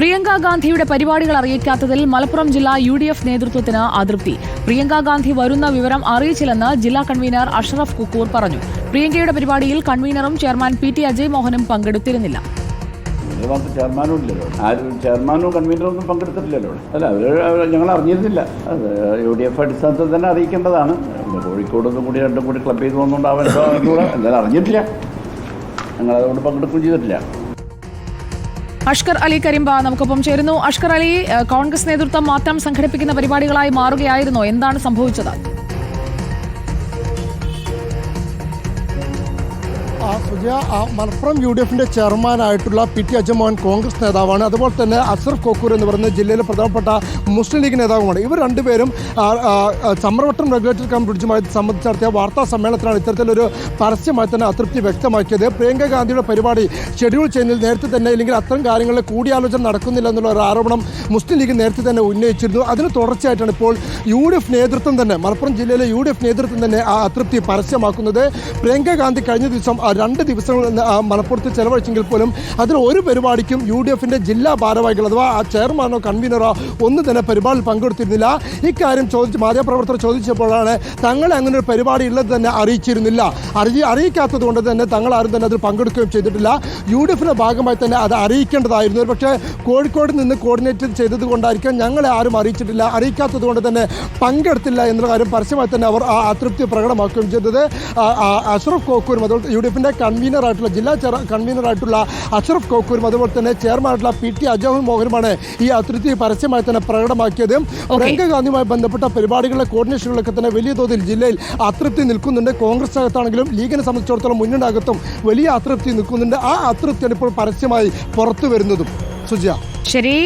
പ്രിയങ്ക ഗാന്ധിയുടെ പരിപാടികൾ അറിയിക്കാത്തതിൽ മലപ്പുറം ജില്ലാ UDF നേതൃത്വത്തിന് അതൃപ്തി. പ്രിയങ്ക ഗാന്ധി വരുന്ന വിവരം അറിയിച്ചില്ലെന്ന് ജില്ലാ കൺവീനർ അഷ്റഫ് കുക്കൂർ പറഞ്ഞു. പ്രിയങ്കയുടെ പരിപാടിയിൽ കൺവീനറും ചെയർമാൻ PT അജയ് മോഹനും പങ്കെടുത്തിരുന്നില്ല. ചെയർമാനും ഇല്ലല്ലോ, ചെയർമാനും കൺവീനറൊന്നും പങ്കെടുത്തിട്ടില്ലല്ലോ. അല്ല, ഞങ്ങൾ അറിഞ്ഞിരുന്നില്ല. അത് UDF അടിസ്ഥാനത്തിൽ തന്നെ അറിയിക്കേണ്ടതാണ്. കോഴിക്കോടൊന്നും കൂടി രണ്ടും കൂടി ക്ലബ് ചെയ്ത് വന്നുകൊണ്ടാവാൻ എന്തായാലും അറിഞ്ഞിട്ടില്ല. ഞങ്ങൾ അതുകൊണ്ട് പങ്കെടുക്കുകയും ചെയ്തിട്ടില്ല. അഷ്കർ അലി കരിമ്പ നമുക്കൊപ്പം ചേരുന്നു. അഷ്കർ അലി, കോൺഗ്രസ് നേതൃത്വം മാത്രം സംഘടിപ്പിക്കുന്ന പരിപാടികളായി മാറുകയായിരുന്നോ? എന്താണ് സംഭവിച്ചത്? മലപ്പുറം UDFന്റെ ചെയർമാനായിട്ടുള്ള PT അജയ് മോഹൻ കോൺഗ്രസ് നേതാവാണ്. അതുപോലെ തന്നെ അഷ്റഫ് കോക്കൂർ എന്ന് പറയുന്ന ജില്ലയിലെ പ്രധാനപ്പെട്ട മുസ്ലിം ലീഗ് നേതാവുമാണ്. ഇവർ രണ്ടുപേരും ചമ്രവട്ടം റെഗുലേറ്ററി കം ബ്രിഡ്ജുമായി സംബന്ധിച്ച് നടത്തിയ വാർത്താ സമ്മേളനത്തിലാണ് ഇത്തരത്തിലൊരു പരസ്യമായി തന്നെ അതൃപ്തി വ്യക്തമാക്കിയത്. പ്രിയങ്ക ഗാന്ധിയുടെ പരിപാടി ഷെഡ്യൂൾ ചെയ്യുന്നതിൽ നേരത്തെ തന്നെ അല്ലെങ്കിൽ അത്തരം കാര്യങ്ങളിൽ കൂടിയാലോചന നടക്കുന്നില്ല എന്നുള്ള ഒരു ആരോപണം മുസ്ലിം ലീഗ് നേരത്തെ തന്നെ ഉന്നയിച്ചിരുന്നു. അതിന് തുടർച്ചയായിട്ടാണ് ഇപ്പോൾ UDF നേതൃത്വം തന്നെ, മലപ്പുറം ജില്ലയിലെ UDF നേതൃത്വം തന്നെ ആ അതൃപ്തി പരസ്യമാക്കുന്നത്. പ്രിയങ്ക ഗാന്ധി കഴിഞ്ഞ ദിവസം 2 ദിവസങ്ങൾ മലപ്പുറത്ത് ചെലവഴിച്ചെങ്കിൽ പോലും അതിൽ ഒരു പരിപാടിക്കും UDFന്റെ ജില്ലാ ഭാരവാഹികൾ അഥവാ ചെയർമാനോ കൺവീനറോ ഒന്നും തന്നെ പരിപാടിയിൽ പങ്കെടുത്തിരുന്നില്ല. ഇക്കാര്യം മാധ്യമപ്രവർത്തകർ ചോദിച്ചപ്പോഴാണ് തങ്ങളെ അങ്ങനെ ഒരു പരിപാടി ഉള്ളത് തന്നെ അറിയിച്ചിരുന്നില്ല. അറിയിക്കാത്തത് കൊണ്ട് തന്നെ തങ്ങൾ ആരും തന്നെ അതിൽ പങ്കെടുക്കുകയും ചെയ്തിട്ടില്ല. UDFന്റെ ഭാഗമായി തന്നെ അത് അറിയിക്കേണ്ടതായിരുന്നു. പക്ഷേ കോഴിക്കോട് നിന്ന് കോർഡിനേറ്റ് ചെയ്തത് കൊണ്ടായിരിക്കും ഞങ്ങളെ ആരും അറിയിച്ചിട്ടില്ല, അറിയിക്കാത്തത് കൊണ്ട് തന്നെ പങ്കെടുത്തില്ല എന്ന കാര്യം പരസ്യമായി തന്നെ അവർ ആ അതൃപ്തി പ്രകടമാക്കുകയും ചെയ്തത്. അഷ്റഫ് കോക്കൂരും അതുപോലെ UDFന്റെ കൺവീനറായിട്ടുള്ള ജില്ലാ കൺവീനറായിട്ടുള്ള അഷ്റഫ് കോക്കൂരും അതുപോലെ തന്നെ ചെയർമാനായിട്ടുള്ള PT അജയ് മോഹനുമാണ് ഈ അതൃപ്തി പരസ്യമായി തന്നെ പ്രകടമാക്കിയത്. പ്രിയങ്ക ഗാന്ധിയുമായി ബന്ധപ്പെട്ട പരിപാടികളുടെ കോർഡിനേഷനുകളൊക്കെ തന്നെ വലിയ തോതിൽ ജില്ലയിൽ അതൃപ്തി നിൽക്കുന്നുണ്ട്. കോൺഗ്രസ് അകത്താണെങ്കിലും ലീഗിനെ സംബന്ധിച്ചിടത്തോളം മുന്നണിയകത്തും വലിയ അതൃപ്തി നിൽക്കുന്നുണ്ട്. ആ അതൃപ്തിയാണ് ഇപ്പോൾ പരസ്യമായി പുറത്തു വരുന്നതും. സുജിയ, ശരി.